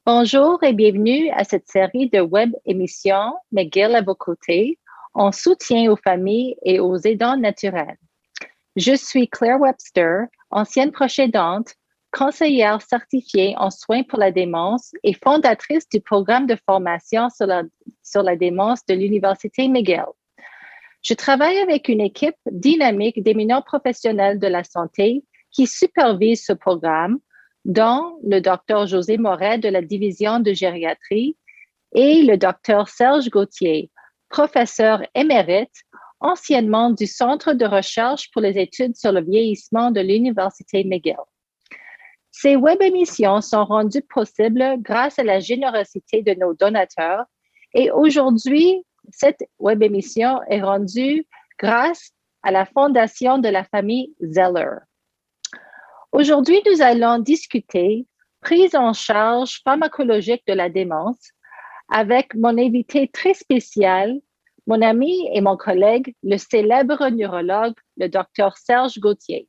Bonjour et bienvenue à cette série de web émissions McGill à vos côtés, en soutien aux familles et aux aidants naturels. Je suis Claire Webster, ancienne proche aidante, conseillère certifiée en soins pour la démence et fondatrice du programme de formation sur la démence de l'Université McGill. Je travaille avec une équipe dynamique d'éminents professionnels de la santé qui supervise ce programme, dont le Dr José Moret de la division de gériatrie et le Dr Serge Gauthier, professeur émérite, anciennement du Centre de recherche pour les études sur le vieillissement de l'Université McGill. Ces web émissions sont rendues possibles grâce à la générosité de nos donateurs et aujourd'hui, cette web émission est rendue grâce à la fondation de la famille Zeller. Aujourd'hui, nous allons discuter prise en charge pharmacologique de la démence avec mon invité très spécial, mon ami et mon collègue, le célèbre neurologue, le Dr Serge Gauthier.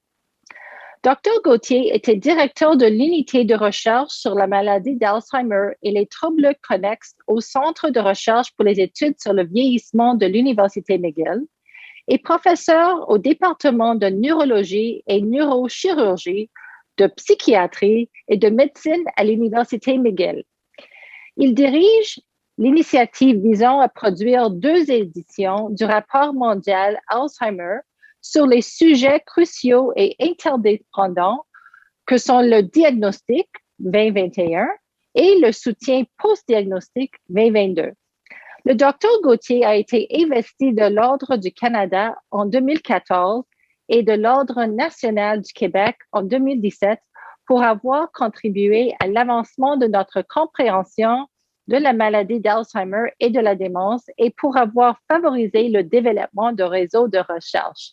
Dr Gauthier était directeur de l'unité de recherche sur la maladie d'Alzheimer et les troubles connexes au Centre de recherche pour les études sur le vieillissement de l'Université McGill et professeur au département de neurologie et neurochirurgie, de psychiatrie et de médecine à l'Université McGill. Il dirige l'initiative visant à produire 2 éditions du rapport mondial Alzheimer sur les sujets cruciaux et interdépendants que sont le diagnostic 2021 et le soutien post-diagnostic 2022. Le Dr Gauthier a été investi de l'Ordre du Canada en 2014 et de l'Ordre national du Québec en 2017 pour avoir contribué à l'avancement de notre compréhension de la maladie d'Alzheimer et de la démence et pour avoir favorisé le développement de réseaux de recherche.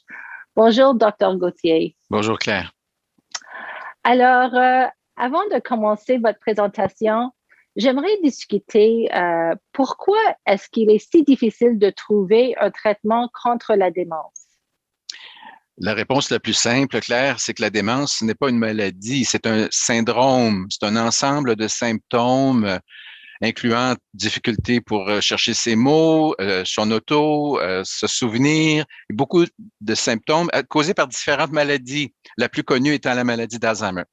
Bonjour, Dr Gauthier. Bonjour, Claire. Alors, avant de commencer votre présentation, j'aimerais discuter pourquoi est-ce qu'il est si difficile de trouver un traitement contre la démence? La réponse la plus simple, Claire, c'est que la démence, ce n'est pas une maladie, c'est un syndrome, c'est un ensemble de symptômes incluant difficulté pour chercher ses mots, son auto, se souvenir, beaucoup de symptômes causés par différentes maladies, la plus connue étant la maladie d'Alzheimer.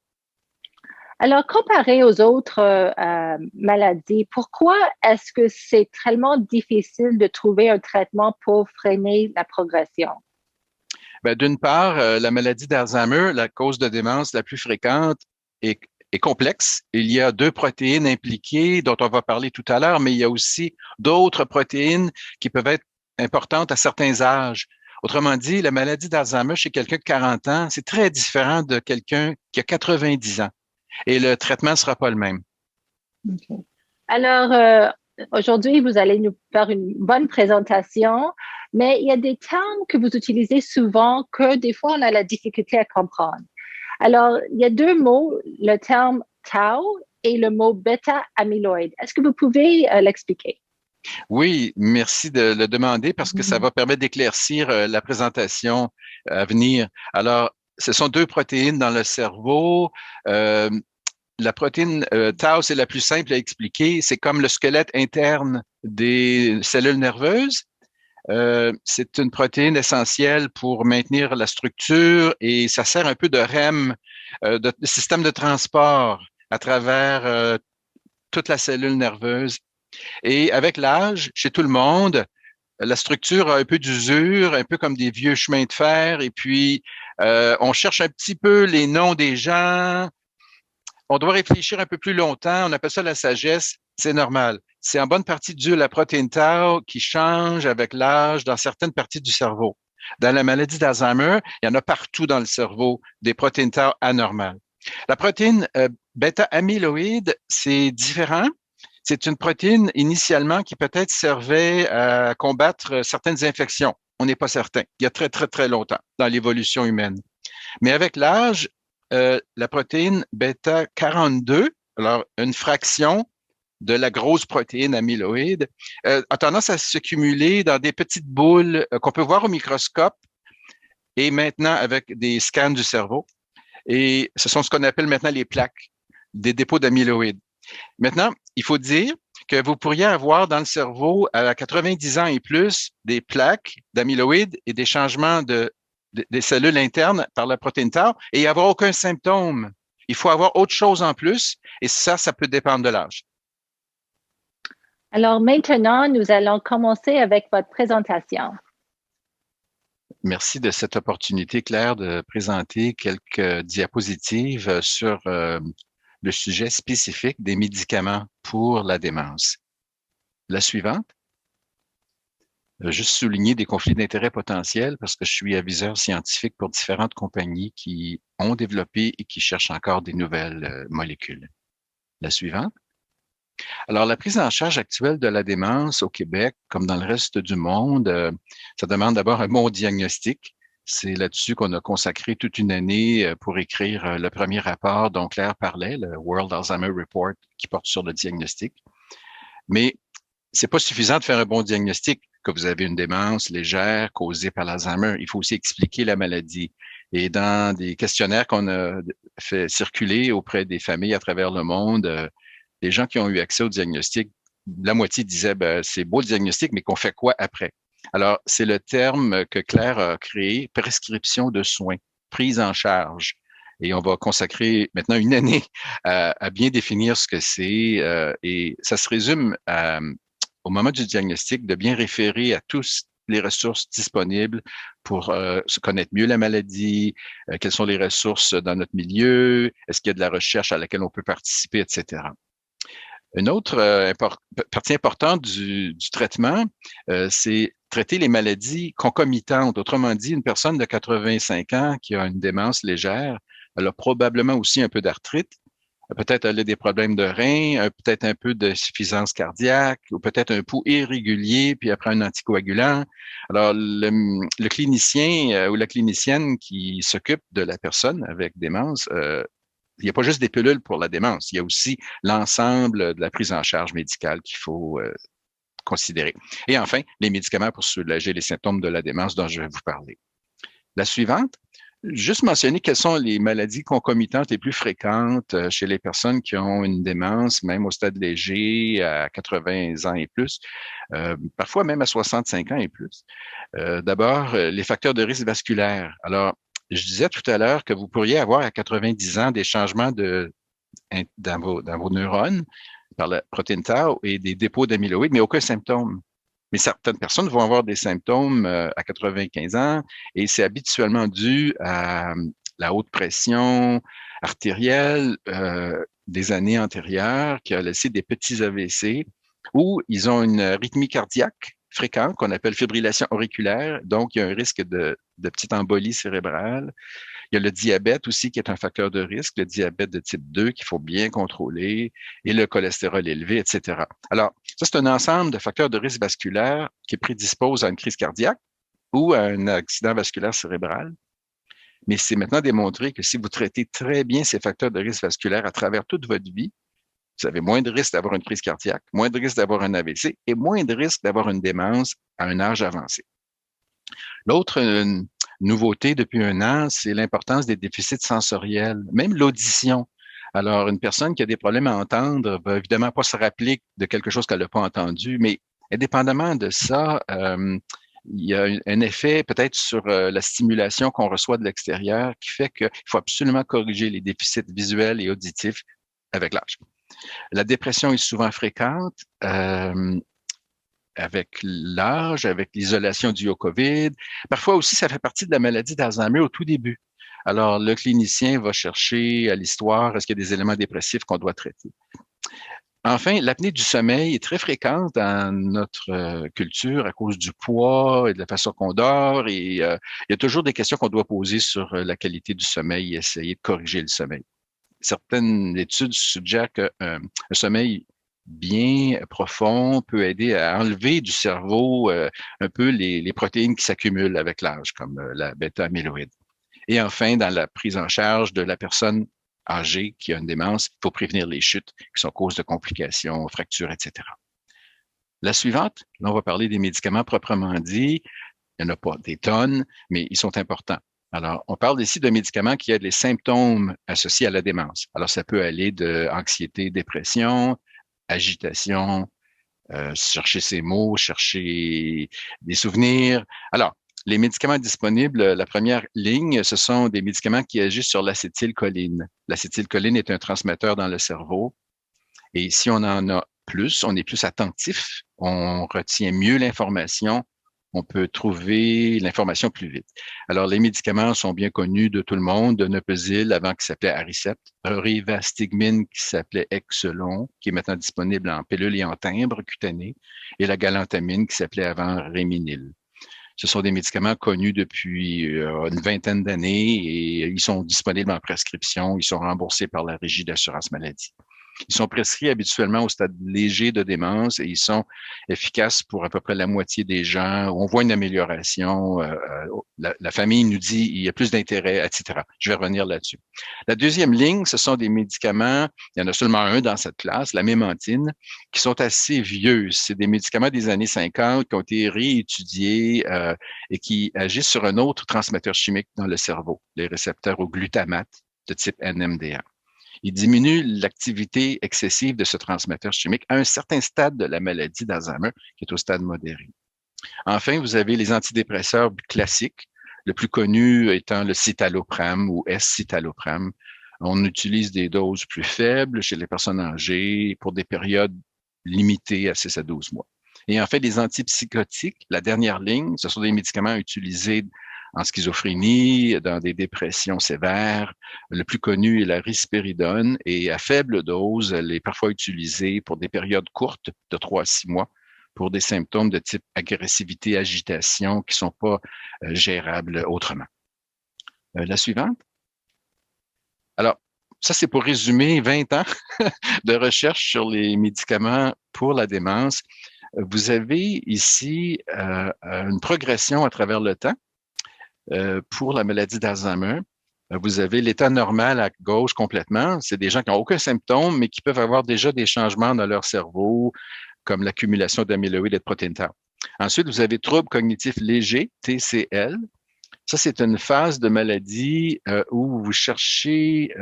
Alors, comparé aux autres maladies, pourquoi est-ce que c'est tellement difficile de trouver un traitement pour freiner la progression? Ben, d'une part, la maladie d'Alzheimer, la cause de démence la plus fréquente est complexe. Il y a 2 protéines impliquées dont on va parler tout à l'heure, mais il y a aussi d'autres protéines qui peuvent être importantes à certains âges. Autrement dit, la maladie d'Alzheimer chez quelqu'un de 40 ans, c'est très différent de quelqu'un qui a 90 ans. Et le traitement ne sera pas le même. Okay. Alors, aujourd'hui, vous allez nous faire une bonne présentation, mais il y a des termes que vous utilisez souvent que des fois, on a la difficulté à comprendre. Alors, il y a 2 mots, le terme tau et le mot bêta-amyloïde. Est-ce que vous pouvez l'expliquer? Oui, merci de le demander parce que ça va permettre d'éclaircir la présentation à venir. Alors, ce sont 2 protéines dans le cerveau. La protéine tau, c'est la plus simple à expliquer. C'est comme le squelette interne des cellules nerveuses. C'est une protéine essentielle pour maintenir la structure et ça sert un peu de REM, de système de transport à travers toute la cellule nerveuse. Et avec l'âge, chez tout le monde, la structure a un peu d'usure, un peu comme des vieux chemins de fer. Et puis, on cherche un petit peu les noms des gens. On doit réfléchir un peu plus longtemps. On appelle ça la sagesse. C'est normal. C'est en bonne partie dû à la protéine tau qui change avec l'âge dans certaines parties du cerveau. Dans la maladie d'Alzheimer, il y en a partout dans le cerveau des protéines tau anormales. La protéine bêta-amyloïde, c'est différent. C'est une protéine initialement qui peut-être servait à combattre certaines infections. On n'est pas certain. Il y a très, très, très longtemps dans l'évolution humaine. Mais avec l'âge, la protéine bêta-42, alors une fraction de la grosse protéine amyloïde, a tendance à se cumuler dans des petites boules qu'on peut voir au microscope et maintenant avec des scans du cerveau. Et ce sont ce qu'on appelle maintenant les plaques, des dépôts d'amyloïdes. Maintenant, il faut dire que vous pourriez avoir dans le cerveau à 90 ans et plus des plaques d'amyloïdes et des changements des cellules internes par la protéine tau et avoir aucun symptôme. Il faut avoir autre chose en plus et ça peut dépendre de l'âge. Alors maintenant, nous allons commencer avec votre présentation. Merci de cette opportunité, Claire, de présenter quelques diapositives sur le sujet spécifique des médicaments pour la démence. La suivante. Juste souligner des conflits d'intérêts potentiels parce que je suis aviseur scientifique pour différentes compagnies qui ont développé et qui cherchent encore des nouvelles molécules. La suivante. Alors, la prise en charge actuelle de la démence au Québec, comme dans le reste du monde, ça demande d'abord un bon diagnostic. C'est là-dessus qu'on a consacré toute une année pour écrire le premier rapport dont Claire parlait, le World Alzheimer Report, qui porte sur le diagnostic. Mais c'est pas suffisant de faire un bon diagnostic, que vous avez une démence légère causée par l'Alzheimer. Il faut aussi expliquer la maladie. Et dans des questionnaires qu'on a fait circuler auprès des familles à travers le monde, les gens qui ont eu accès au diagnostic, la moitié disaient, c'est beau le diagnostic, mais qu'on fait quoi après? Alors, c'est le terme que Claire a créé, prescription de soins, prise en charge. Et on va consacrer maintenant une année à bien définir ce que c'est. Et ça se résume au moment du diagnostic de bien référer à tous les ressources disponibles pour se connaître mieux la maladie, quelles sont les ressources dans notre milieu, est-ce qu'il y a de la recherche à laquelle on peut participer, etc. Une autre partie importante du traitement, c'est traiter les maladies concomitantes. Autrement dit, une personne de 85 ans qui a une démence légère, elle a probablement aussi un peu d'arthrite, peut-être elle a des problèmes de reins, peut-être un peu de suffisance cardiaque, ou peut-être un pouls irrégulier, puis après un anticoagulant. Alors, le clinicien ou la clinicienne qui s'occupe de la personne avec démence, il n'y a pas juste des pilules pour la démence, il y a aussi l'ensemble de la prise en charge médicale qu'il faut considérer. Et enfin, les médicaments pour soulager les symptômes de la démence dont je vais vous parler. La suivante, juste mentionner quelles sont les maladies concomitantes les plus fréquentes chez les personnes qui ont une démence, même au stade léger, à 80 ans et plus, parfois même à 65 ans et plus. D'abord, les facteurs de risque vasculaire. Alors, je disais tout à l'heure que vous pourriez avoir à 90 ans des changements dans vos neurones par la protéine tau et des dépôts d'amyloïdes, mais aucun symptôme. Mais certaines personnes vont avoir des symptômes à 95 ans et c'est habituellement dû à la haute pression artérielle des années antérieures qui a laissé des petits AVC ou ils ont une rythmie cardiaque fréquente qu'on appelle fibrillation auriculaire, donc il y a un risque de petite embolie cérébrale. Il y a le diabète aussi qui est un facteur de risque, le diabète de type 2 qu'il faut bien contrôler et le cholestérol élevé, etc. Alors, ça, c'est un ensemble de facteurs de risque vasculaire qui prédisposent à une crise cardiaque ou à un accident vasculaire cérébral. Mais c'est maintenant démontré que si vous traitez très bien ces facteurs de risque vasculaire à travers toute votre vie, vous avez moins de risque d'avoir une crise cardiaque, moins de risque d'avoir un AVC et moins de risque d'avoir une démence à un âge avancé. L'autre nouveauté depuis un an, c'est l'importance des déficits sensoriels, même l'audition. Alors, une personne qui a des problèmes à entendre va évidemment pas se rappeler de quelque chose qu'elle n'a pas entendu, mais indépendamment de ça, il y a un effet peut-être sur la stimulation qu'on reçoit de l'extérieur qui fait qu'il faut absolument corriger les déficits visuels et auditifs avec l'âge. La dépression est souvent fréquente avec l'âge, avec l'isolation due au COVID. Parfois aussi, ça fait partie de la maladie d'Alzheimer au tout début. Alors, le clinicien va chercher à l'histoire, est-ce qu'il y a des éléments dépressifs qu'on doit traiter? Enfin, l'apnée du sommeil est très fréquente dans notre culture à cause du poids et de la façon qu'on dort. Et il y a toujours des questions qu'on doit poser sur la qualité du sommeil et essayer de corriger le sommeil. Certaines études suggèrent qu'un sommeil bien profond peut aider à enlever du cerveau un peu les protéines qui s'accumulent avec l'âge, comme la bêta-amyloïde. Et enfin, dans la prise en charge de la personne âgée qui a une démence, il faut prévenir les chutes qui sont cause de complications, fractures, etc. La suivante, là, on va parler des médicaments proprement dit. Il n'y en a pas des tonnes, mais ils sont importants. Alors, on parle ici de médicaments qui aident les symptômes associés à la démence. Alors, ça peut aller de anxiété, dépression, agitation, chercher ses mots, chercher des souvenirs. Alors, les médicaments disponibles, la première ligne, ce sont des médicaments qui agissent sur l'acétylcholine. L'acétylcholine est un transmetteur dans le cerveau. Et si on en a plus, on est plus attentif, on retient mieux l'information, on peut trouver l'information plus vite. Alors, les médicaments sont bien connus de tout le monde, de Donepezil avant qui s'appelait Aricept, Rivastigmine qui s'appelait Exelon, qui est maintenant disponible en pilule et en timbre cutané, et la galantamine qui s'appelait avant Réminil. Ce sont des médicaments connus depuis une vingtaine d'années et ils sont disponibles en prescription, ils sont remboursés par la Régie d'assurance maladie. Ils sont prescrits habituellement au stade léger de démence et ils sont efficaces pour à peu près la moitié des gens. On voit une amélioration. La famille nous dit il y a plus d'intérêt, etc. Je vais revenir là-dessus. La deuxième ligne, ce sont des médicaments, il y en a seulement un dans cette classe, la mémantine, qui sont assez vieux. C'est des médicaments des années 50 qui ont été réétudiés et qui agissent sur un autre transmetteur chimique dans le cerveau, les récepteurs au glutamate de type NMDA. Il diminue l'activité excessive de ce transmetteur chimique à un certain stade de la maladie d'Alzheimer, qui est au stade modéré. Enfin, vous avez les antidépresseurs classiques, le plus connu étant le citalopram ou S-citalopram. On utilise des doses plus faibles chez les personnes âgées pour des périodes limitées à 6 à 12 mois. Et en fait, les antipsychotiques, la dernière ligne, ce sont des médicaments utilisés en schizophrénie, dans des dépressions sévères. Le plus connu est la risperidone et à faible dose, elle est parfois utilisée pour des périodes courtes de 3 à 6 mois pour des symptômes de type agressivité, agitation qui ne sont pas gérables autrement. La suivante. Alors, ça, c'est pour résumer 20 ans de recherche sur les médicaments pour la démence. Vous avez ici une progression à travers le temps. Pour la maladie d'Alzheimer, vous avez l'état normal à gauche complètement. C'est des gens qui n'ont aucun symptôme, mais qui peuvent avoir déjà des changements dans leur cerveau, comme l'accumulation d'amyloïdes et de protéines tau. Ensuite, vous avez troubles cognitifs légers, TCL. Ça, c'est une phase de maladie où vous cherchez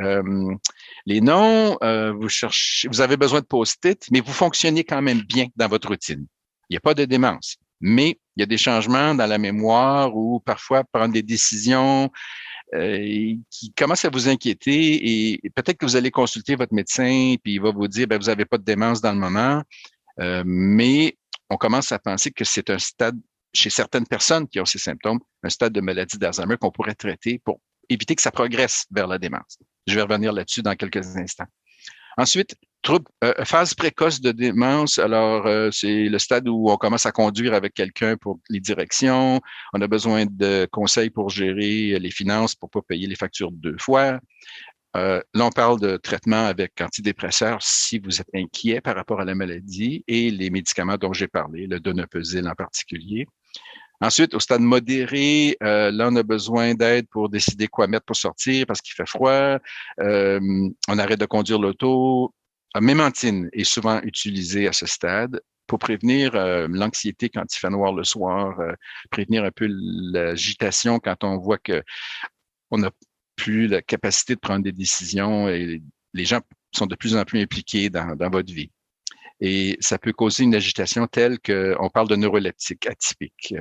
les noms, vous avez besoin de post-it, mais vous fonctionnez quand même bien dans votre routine. Il n'y a pas de démence, mais il y a des changements dans la mémoire ou parfois prendre des décisions qui commencent à vous inquiéter et peut-être que vous allez consulter votre médecin puis il va vous dire, ben, vous n'avez pas de démence dans le moment, mais on commence à penser que c'est un stade chez certaines personnes qui ont ces symptômes, un stade de maladie d'Alzheimer qu'on pourrait traiter pour éviter que ça progresse vers la démence. Je vais revenir là-dessus dans quelques instants. Ensuite, phase précoce de démence. Alors, c'est le stade où on commence à conduire avec quelqu'un pour les directions. On a besoin de conseils pour gérer les finances pour pas payer les factures 2 fois. Là, on parle de traitement avec antidépresseurs si vous êtes inquiet par rapport à la maladie et les médicaments dont j'ai parlé, le Donepezil en particulier. Ensuite, au stade modéré, là, on a besoin d'aide pour décider quoi mettre pour sortir parce qu'il fait froid. On arrête de conduire l'auto. Mémantine est souvent utilisée à ce stade pour prévenir l'anxiété quand il fait noir le soir, prévenir un peu l'agitation quand on voit que on n'a plus la capacité de prendre des décisions et les gens sont de plus en plus impliqués dans votre vie. Et ça peut causer une agitation telle qu'on parle de neuroleptique atypique.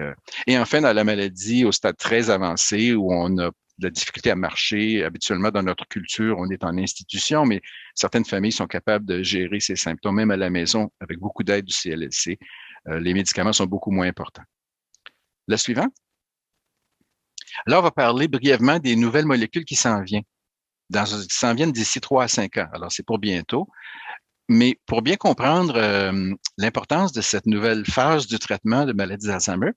Et enfin, dans la maladie au stade très avancé où on a de la difficulté à marcher, habituellement dans notre culture, on est en institution, mais certaines familles sont capables de gérer ces symptômes, même à la maison, avec beaucoup d'aide du CLSC. Les médicaments sont beaucoup moins importants. La suivante. Là, on va parler brièvement des nouvelles molécules qui s'en viennent. Qui s'en viennent d'ici 3 à 5 ans. Alors, c'est pour bientôt. Mais pour bien comprendre l'importance de cette nouvelle phase du traitement de maladie d'Alzheimer,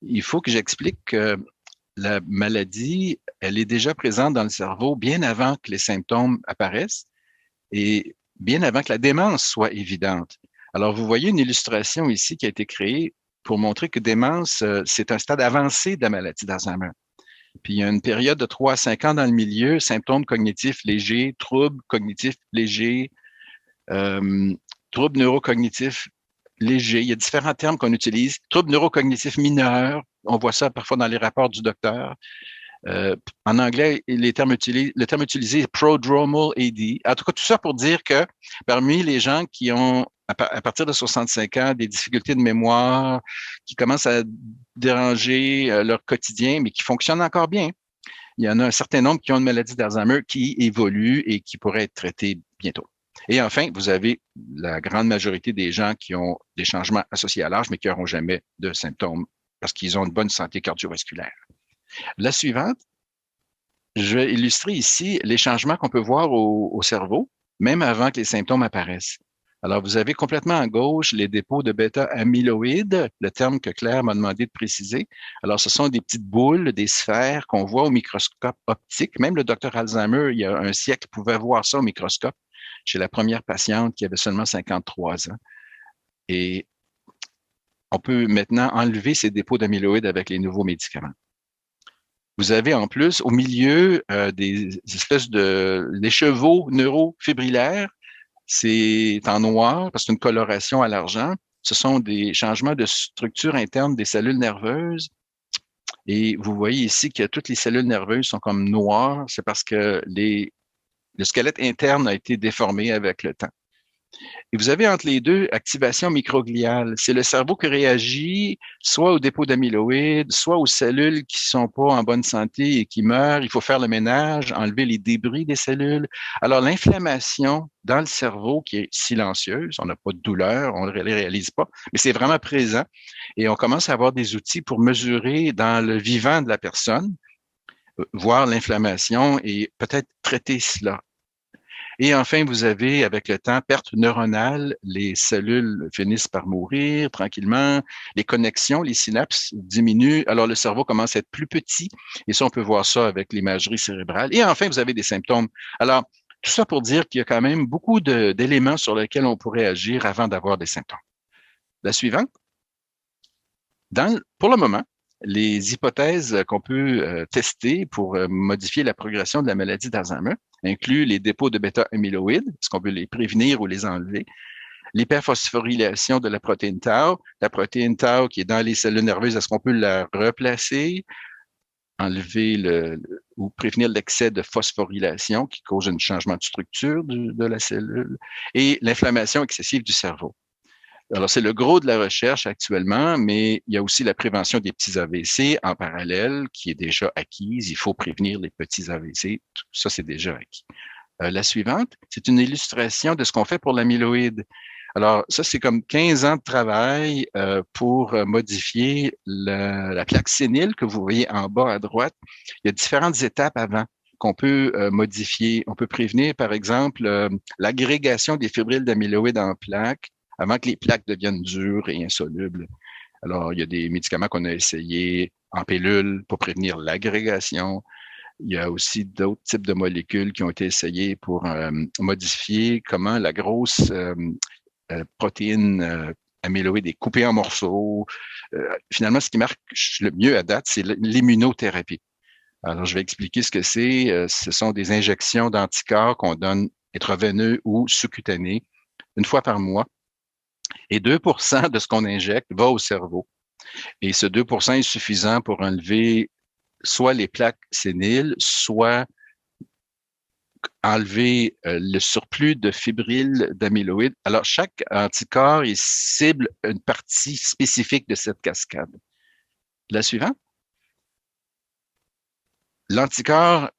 il faut que j'explique que la maladie, elle est déjà présente dans le cerveau bien avant que les symptômes apparaissent et bien avant que la démence soit évidente. Alors, vous voyez une illustration ici qui a été créée pour montrer que démence, c'est un stade avancé de la maladie d'Alzheimer. Puis, il y a une période de 3 à 5 ans dans le milieu, symptômes cognitifs légers, troubles cognitifs légers, troubles neurocognitifs légers. Il y a différents termes qu'on utilise. Troubles neurocognitifs mineurs. On voit ça parfois dans les rapports du docteur. En anglais, le terme utilisé est prodromal AD. En tout cas, tout ça pour dire que parmi les gens qui ont, à partir de 65 ans, des difficultés de mémoire, qui commencent à déranger leur quotidien, mais qui fonctionnent encore bien, il y en a un certain nombre qui ont une maladie d'Alzheimer qui évolue et qui pourrait être traitée bientôt. Et enfin, vous avez la grande majorité des gens qui ont des changements associés à l'âge, mais qui n'auront jamais de symptômes parce qu'ils ont une bonne santé cardiovasculaire. La suivante, je vais illustrer ici les changements qu'on peut voir au cerveau, même avant que les symptômes apparaissent. Alors, vous avez complètement à gauche les dépôts de bêta-amyloïdes, le terme que Claire m'a demandé de préciser. Alors, ce sont des petites boules, des sphères qu'on voit au microscope optique. Même le docteur Alzheimer, il y a un siècle, pouvait voir ça au microscope chez la première patiente qui avait seulement 53 ans. Et on peut maintenant enlever ces dépôts d'amyloïdes avec les nouveaux médicaments. Vous avez en plus au milieu des espèces d'écheveaux neurofibrillaires. C'est en noir parce que c'est une coloration à l'argent. Ce sont des changements de structure interne des cellules nerveuses. Et vous voyez ici que toutes les cellules nerveuses sont comme noires. C'est parce que le squelette interne a été déformé avec le temps. Et vous avez entre les deux activation microgliale. C'est le cerveau qui réagit soit au dépôt d'amyloïdes, soit aux cellules qui sont pas en bonne santé et qui meurent. Il faut faire le ménage, enlever les débris des cellules. Alors, l'inflammation dans le cerveau qui est silencieuse, on n'a pas de douleur, on ne le réalise pas, mais c'est vraiment présent. Et on commence à avoir des outils pour mesurer dans le vivant de la personne, voir l'inflammation et peut-être traiter cela. Et enfin, vous avez, avec le temps, perte neuronale, les cellules finissent par mourir tranquillement, les connexions, les synapses diminuent, alors le cerveau commence à être plus petit, et ça, on peut voir ça avec l'imagerie cérébrale. Et enfin, vous avez des symptômes. Alors, tout ça pour dire qu'il y a quand même beaucoup d'éléments sur lesquels on pourrait agir avant d'avoir des symptômes. La suivante. Pour le moment, les hypothèses qu'on peut tester pour modifier la progression de la maladie d'Alzheimer incluent les dépôts de bêta-amyloïdes, est-ce qu'on peut les prévenir ou les enlever, l'hyperphosphorylation de la protéine tau qui est dans les cellules nerveuses, est-ce qu'on peut la replacer, enlever ou prévenir l'excès de phosphorylation qui cause un changement de structure de la cellule, et l'inflammation excessive du cerveau. Alors, c'est le gros de la recherche actuellement, mais il y a aussi la prévention des petits AVC en parallèle qui est déjà acquise. Il faut prévenir les petits AVC. Tout ça, c'est déjà acquis. La suivante, c'est une illustration de ce qu'on fait pour l'amyloïde. Alors, ça, c'est comme 15 ans de travail pour modifier la plaque sénile que vous voyez en bas à droite. Il y a différentes étapes avant qu'on peut modifier. On peut prévenir, par exemple, l'agrégation des fibriles d'amyloïdes en plaques avant que les plaques deviennent dures et insolubles. Alors, il y a des médicaments qu'on a essayés en pilule pour prévenir l'agrégation. Il y a aussi d'autres types de molécules qui ont été essayées pour modifier comment la grosse protéine amyloïde est coupée en morceaux. Finalement, ce qui marche le mieux à date, c'est l'immunothérapie. Alors, je vais expliquer ce que c'est. Ce sont des injections d'anticorps qu'on donne intraveineux ou sous-cutanés une fois par mois. Et 2 de ce qu'on injecte va au cerveau. Et ce 2 est suffisant pour enlever soit les plaques séniles, soit enlever le surplus de fibrilles d'amyloïdes. Alors, chaque anticorps, il cible une partie spécifique de cette cascade. La suivante. L'anticorps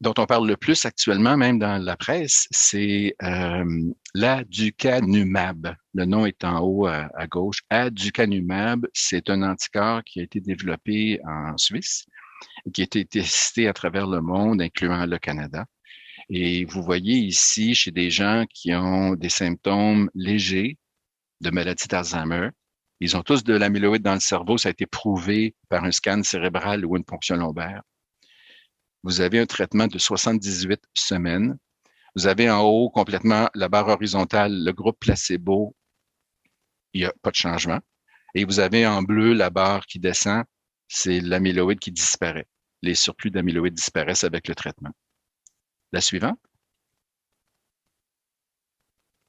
dont on parle le plus actuellement, même dans la presse, c'est l'aducanumab. Le nom est en haut à gauche. Aducanumab, c'est un anticorps qui a été développé en Suisse, qui a été testé à travers le monde, incluant le Canada. Et vous voyez ici, chez des gens qui ont des symptômes légers de maladie d'Alzheimer, ils ont tous de l'amyloïde dans le cerveau, ça a été prouvé par un scan cérébral ou une ponction lombaire. Vous avez un traitement de 78 semaines. Vous avez en haut complètement la barre horizontale, le groupe placebo, il n'y a pas de changement. Et vous avez en bleu la barre qui descend, c'est l'amyloïde qui disparaît. Les surplus d'amyloïde disparaissent avec le traitement. La suivante.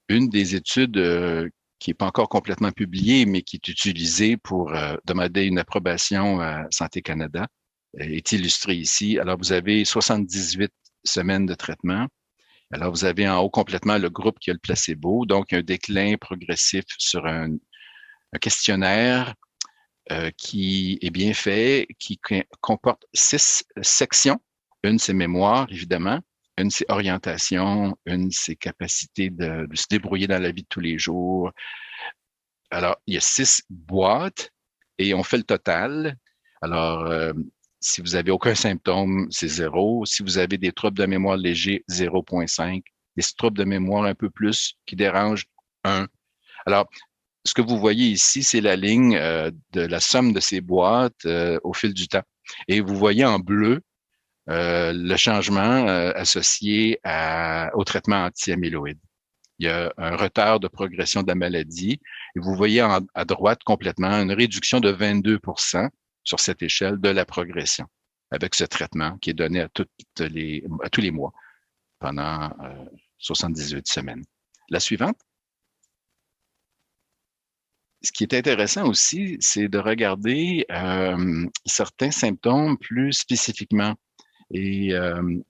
Une des études qui n'est pas encore complètement publiée, mais qui est utilisée pour demander une approbation à Santé Canada, est illustré ici. Alors, vous avez 78 semaines de traitement. Alors, vous avez en haut complètement le groupe qui a le placebo, donc un déclin progressif sur un questionnaire qui est bien fait, qui comporte 6 sections. Une, c'est mémoire, évidemment. Une, c'est orientation. Une, c'est capacité de se débrouiller dans la vie de tous les jours. Alors, il y a 6 boîtes et on fait le total. Alors, si vous avez aucun symptôme, c'est 0. Si vous avez des troubles de mémoire légers, 0,5. Des troubles de mémoire un peu plus qui dérangent, 1. Alors, ce que vous voyez ici, c'est la ligne de la somme de ces boîtes au fil du temps. Et vous voyez en bleu le changement associé au traitement anti-amyloïde. Il y a un retard de progression de la maladie. Et vous voyez à droite complètement une réduction de 22% sur cette échelle de la progression avec ce traitement qui est donné à tous les mois pendant 78 semaines. La suivante. Ce qui est intéressant aussi, c'est de regarder certains symptômes plus spécifiquement. Et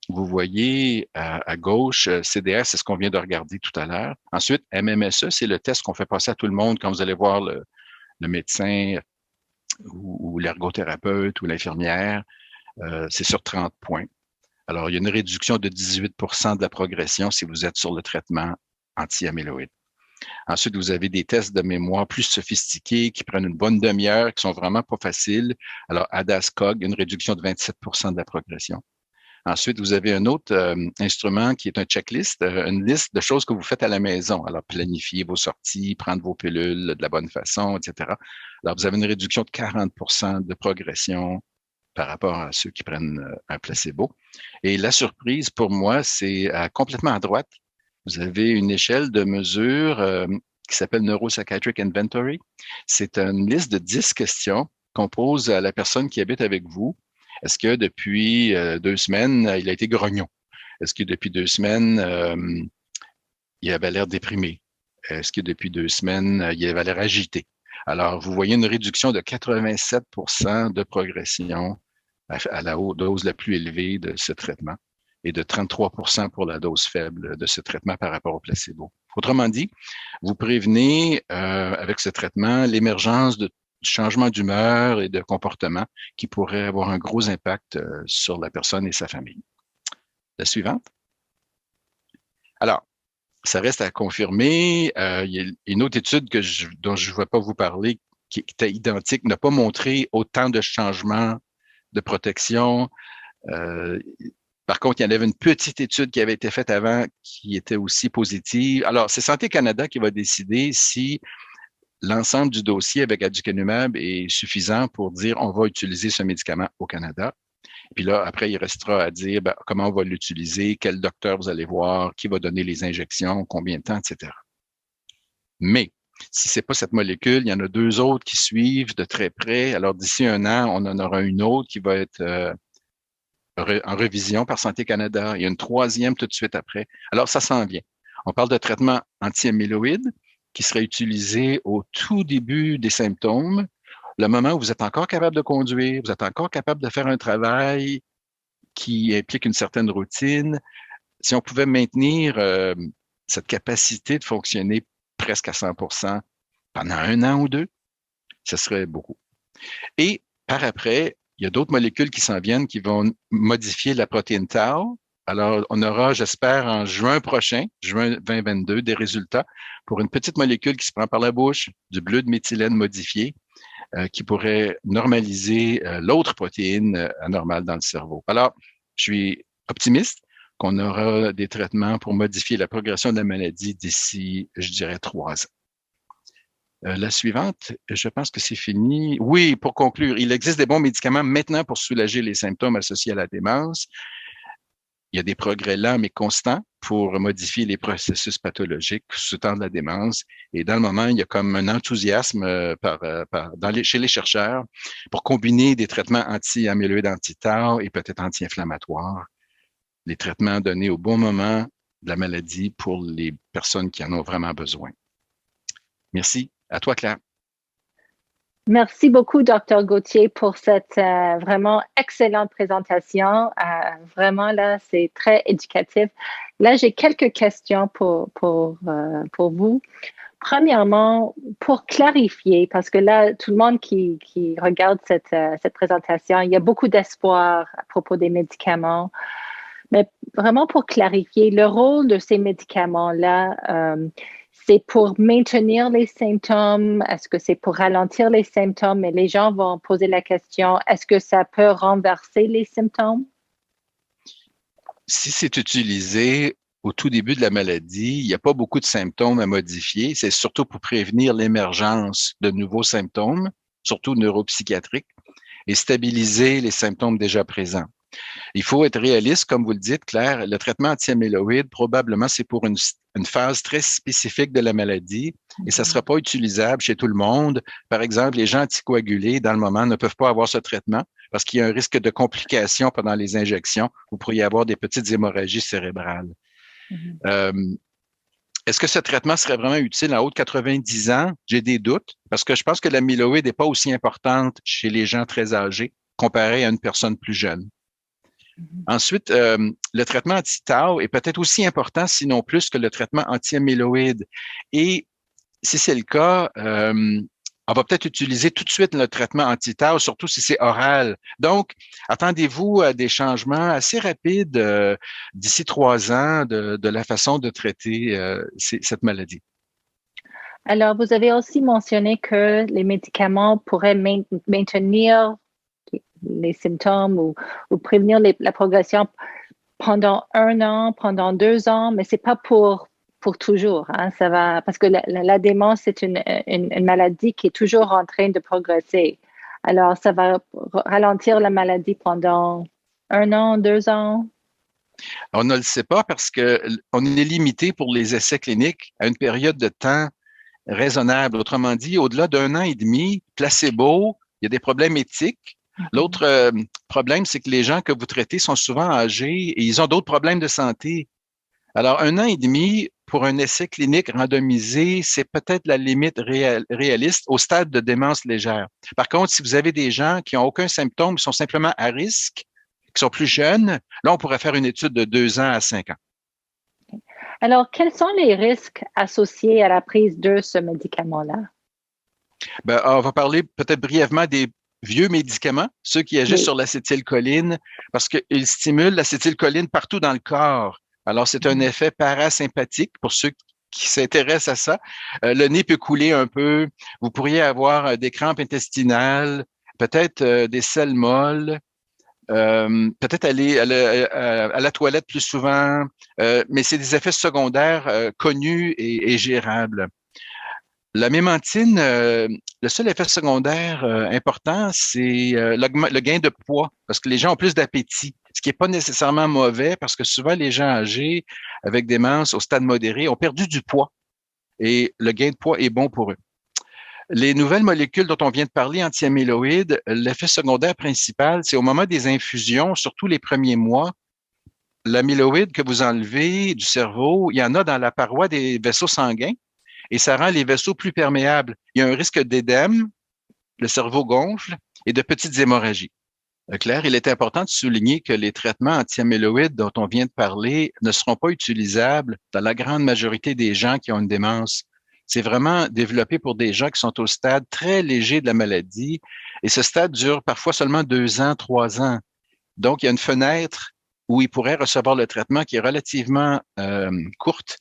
vous voyez à gauche, CDR, c'est ce qu'on vient de regarder tout à l'heure. Ensuite, MMSE, c'est le test qu'on fait passer à tout le monde quand vous allez voir le médecin ou l'ergothérapeute ou l'infirmière. C'est sur 30 points. Alors, il y a une réduction de 18% de la progression si vous êtes sur le traitement anti-amyloïde. Ensuite, vous avez des tests de mémoire plus sophistiqués qui prennent une bonne demi-heure, qui sont vraiment pas faciles. Alors, ADAS-COG, une réduction de 27% de la progression. Ensuite, vous avez un autre instrument qui est un checklist, une liste de choses que vous faites à la maison. Alors, planifier vos sorties, prendre vos pilules de la bonne façon, etc. Alors, vous avez une réduction de 40% de progression par rapport à ceux qui prennent un placebo. Et la surprise pour moi, c'est complètement à droite. Vous avez une échelle de mesure qui s'appelle Neuropsychiatric Inventory. C'est une liste de 10 questions qu'on pose à la personne qui habite avec vous. Est-ce que depuis 2 semaines, il a été grognon? Est-ce que depuis 2 semaines, il avait l'air déprimé? Est-ce que depuis 2 semaines, il avait l'air agité? Alors, vous voyez une réduction de 87% de progression à la dose la plus élevée de ce traitement et de 33% pour la dose faible de ce traitement par rapport au placebo. Autrement dit, vous prévenez avec ce traitement l'émergence de changements d'humeur et de comportement qui pourraient avoir un gros impact sur la personne et sa famille. La suivante. Alors, ça reste à confirmer. Il y a une autre étude dont je ne vais pas vous parler qui était identique, n'a pas montré autant de changements de protection. Par contre, il y en avait une petite étude qui avait été faite avant qui était aussi positive. Alors, c'est Santé Canada qui va décider si l'ensemble du dossier avec aducanumab est suffisant pour dire on va utiliser ce médicament au Canada. Puis là, après, il restera à dire comment on va l'utiliser, quel docteur vous allez voir, qui va donner les injections, combien de temps, etc. Mais si c'est pas cette molécule, il y en a 2 autres qui suivent de très près. Alors, d'ici 1 an, on en aura une autre qui va être en révision par Santé Canada. Il y a une 3e tout de suite après. Alors, ça s'en vient. On parle de traitement anti-amyloïde qui serait utilisé au tout début des symptômes, le moment où vous êtes encore capable de conduire, vous êtes encore capable de faire un travail qui implique une certaine routine. Si on pouvait maintenir cette capacité de fonctionner presque à 100% pendant 1 an ou 2, ce serait beaucoup. Et par après, il y a d'autres molécules qui s'en viennent qui vont modifier la protéine tau. Alors, on aura, j'espère, en juin prochain, juin 2022, des résultats pour une petite molécule qui se prend par la bouche, du bleu de méthylène modifié, qui pourrait normaliser l'autre protéine anormale dans le cerveau. Alors, je suis optimiste qu'on aura des traitements pour modifier la progression de la maladie d'ici, je dirais, 3 ans. La suivante, je pense que c'est fini. Oui, pour conclure, il existe des bons médicaments maintenant pour soulager les symptômes associés à la démence. Il y a des progrès lents mais constants pour modifier les processus pathologiques sous temps de la démence. Et dans le moment, il y a comme un enthousiasme chez les chercheurs pour combiner des traitements anti-amyloïdes, anti-tau et peut-être anti-inflammatoires. Les traitements donnés au bon moment de la maladie pour les personnes qui en ont vraiment besoin. Merci. À toi, Claire. Merci beaucoup, Dr. Gauthier, pour cette vraiment excellente présentation. Vraiment, là, c'est très éducatif. Là, j'ai quelques questions pour vous. Premièrement, pour clarifier, parce que là, tout le monde qui regarde cette présentation, il y a beaucoup d'espoir à propos des médicaments. Mais vraiment pour clarifier, le rôle de ces médicaments-là, c'est pour maintenir les symptômes? Est-ce que c'est pour ralentir les symptômes? Et les gens vont poser la question, est-ce que ça peut renverser les symptômes? Si c'est utilisé au tout début de la maladie, il n'y a pas beaucoup de symptômes à modifier. C'est surtout pour prévenir l'émergence de nouveaux symptômes, surtout neuropsychiatriques, et stabiliser les symptômes déjà présents. Il faut être réaliste, comme vous le dites, Claire. Le traitement anti-amyloïde, probablement, c'est pour une phase très spécifique de la maladie et ça ne sera pas utilisable chez tout le monde. Par exemple, les gens anticoagulés, dans le moment, ne peuvent pas avoir ce traitement parce qu'il y a un risque de complications pendant les injections. Vous pourriez avoir des petites hémorragies cérébrales. Est-ce que ce traitement serait vraiment utile en haut de 90 ans? J'ai des doutes parce que je pense que l'amyloïde n'est pas aussi importante chez les gens très âgés comparé à une personne plus jeune. Ensuite, le traitement anti-tau est peut-être aussi important, sinon plus, que le traitement anti-amyloïde. Et si c'est le cas, on va peut-être utiliser tout de suite le traitement anti-tau, surtout si c'est oral. Donc, attendez-vous à des changements assez rapides d'ici 3 ans de la façon de traiter cette maladie. Alors, vous avez aussi mentionné que les médicaments pourraient maintenir les symptômes ou prévenir la progression pendant 1 an, pendant 2 ans, mais c'est pas pour toujours. Hein, ça va, parce que la démence, c'est une maladie qui est toujours en train de progresser. Alors, ça va ralentir la maladie pendant 1 an, 2 ans. On ne le sait pas parce qu'on est limité pour les essais cliniques à une période de temps raisonnable. Autrement dit, au-delà d'1 an et demi, placebo, il y a des problèmes éthiques. L'autre problème, c'est que les gens que vous traitez sont souvent âgés et ils ont d'autres problèmes de santé. Alors, 1 an et demi pour un essai clinique randomisé, c'est peut-être la limite réaliste au stade de démence légère. Par contre, si vous avez des gens qui n'ont aucun symptôme, qui sont simplement à risque, qui sont plus jeunes, là, on pourrait faire une étude de 2 ans à 5 ans. Alors, quels sont les risques associés à la prise de ce médicament-là? Ben, on va parler peut-être brièvement des vieux médicaments, ceux qui agissent sur l'acétylcholine, parce qu'ils stimulent l'acétylcholine partout dans le corps. Alors, c'est un effet parasympathique pour ceux qui s'intéressent à ça. Le nez peut couler un peu. Vous pourriez avoir des crampes intestinales, peut-être des selles molles, peut-être aller à la toilette plus souvent, mais c'est des effets secondaires connus et gérables. La mémantine, le seul effet secondaire important, c'est le gain de poids, parce que les gens ont plus d'appétit, ce qui n'est pas nécessairement mauvais, parce que souvent les gens âgés avec démence au stade modéré ont perdu du poids et le gain de poids est bon pour eux. Les nouvelles molécules dont on vient de parler, anti-amyloïdes, l'effet secondaire principal, c'est au moment des infusions, surtout les premiers mois, l'amyloïde que vous enlevez du cerveau, il y en a dans la paroi des vaisseaux sanguins, et ça rend les vaisseaux plus perméables. Il y a un risque d'édème, le cerveau gonfle et de petites hémorragies. Claire, il est important de souligner que les traitements anti-amyloïdes dont on vient de parler ne seront pas utilisables dans la grande majorité des gens qui ont une démence. C'est vraiment développé pour des gens qui sont au stade très léger de la maladie et ce stade dure parfois seulement 2 ans, 3 ans. Donc, il y a une fenêtre où ils pourraient recevoir le traitement qui est relativement courte.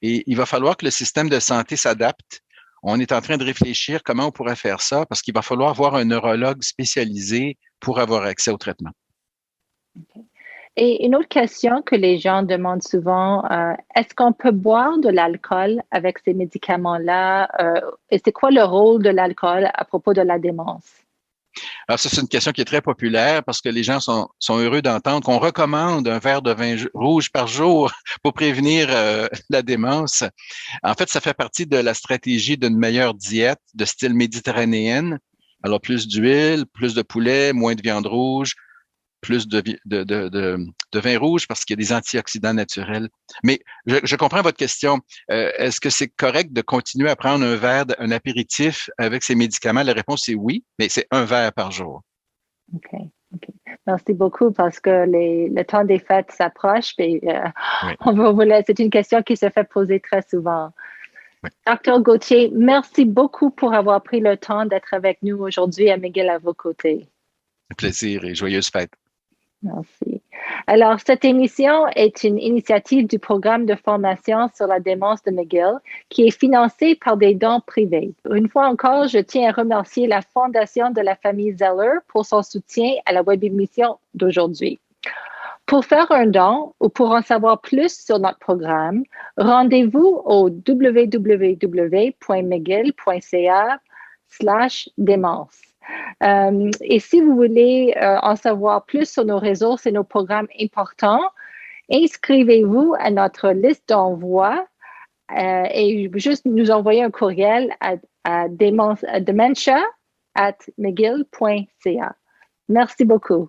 Et il va falloir que le système de santé s'adapte. On est en train de réfléchir comment on pourrait faire ça parce qu'il va falloir voir un neurologue spécialisé pour avoir accès au traitement. Okay. Et une autre question que les gens demandent souvent, est-ce qu'on peut boire de l'alcool avec ces médicaments-là? Et c'est quoi le rôle de l'alcool à propos de la démence? Alors, ça, c'est une question qui est très populaire parce que les gens sont heureux d'entendre qu'on recommande un verre de vin rouge par jour pour prévenir la démence. En fait, ça fait partie de la stratégie d'une meilleure diète de style méditerranéenne. Alors, plus d'huile, plus de poulet, moins de viande rouge, plus de vin rouge parce qu'il y a des antioxydants naturels. Mais je comprends votre question. Est-ce que c'est correct de continuer à prendre un apéritif avec ces médicaments? La réponse est oui, mais c'est un verre par jour. OK. OK. Merci beaucoup parce que le temps des fêtes s'approche. Et, Oui. c'est une question qui se fait poser très souvent. Oui. Dr. Gauthier, merci beaucoup pour avoir pris le temps d'être avec nous aujourd'hui à McGill à vos côtés. Un plaisir et joyeuse fête. Merci. Alors, cette émission est une initiative du programme de formation sur la démence de McGill qui est financée par des dons privés. Une fois encore, je tiens à remercier la Fondation de la famille Zeller pour son soutien à la web émission d'aujourd'hui. Pour faire un don ou pour en savoir plus sur notre programme, rendez-vous au www.mcgill.ca/démence. Et si vous voulez en savoir plus sur nos réseaux, c'est nos programmes importants, inscrivez-vous à notre liste d'envoi et juste nous envoyer un courriel à dementia@mcgill.ca. Merci beaucoup.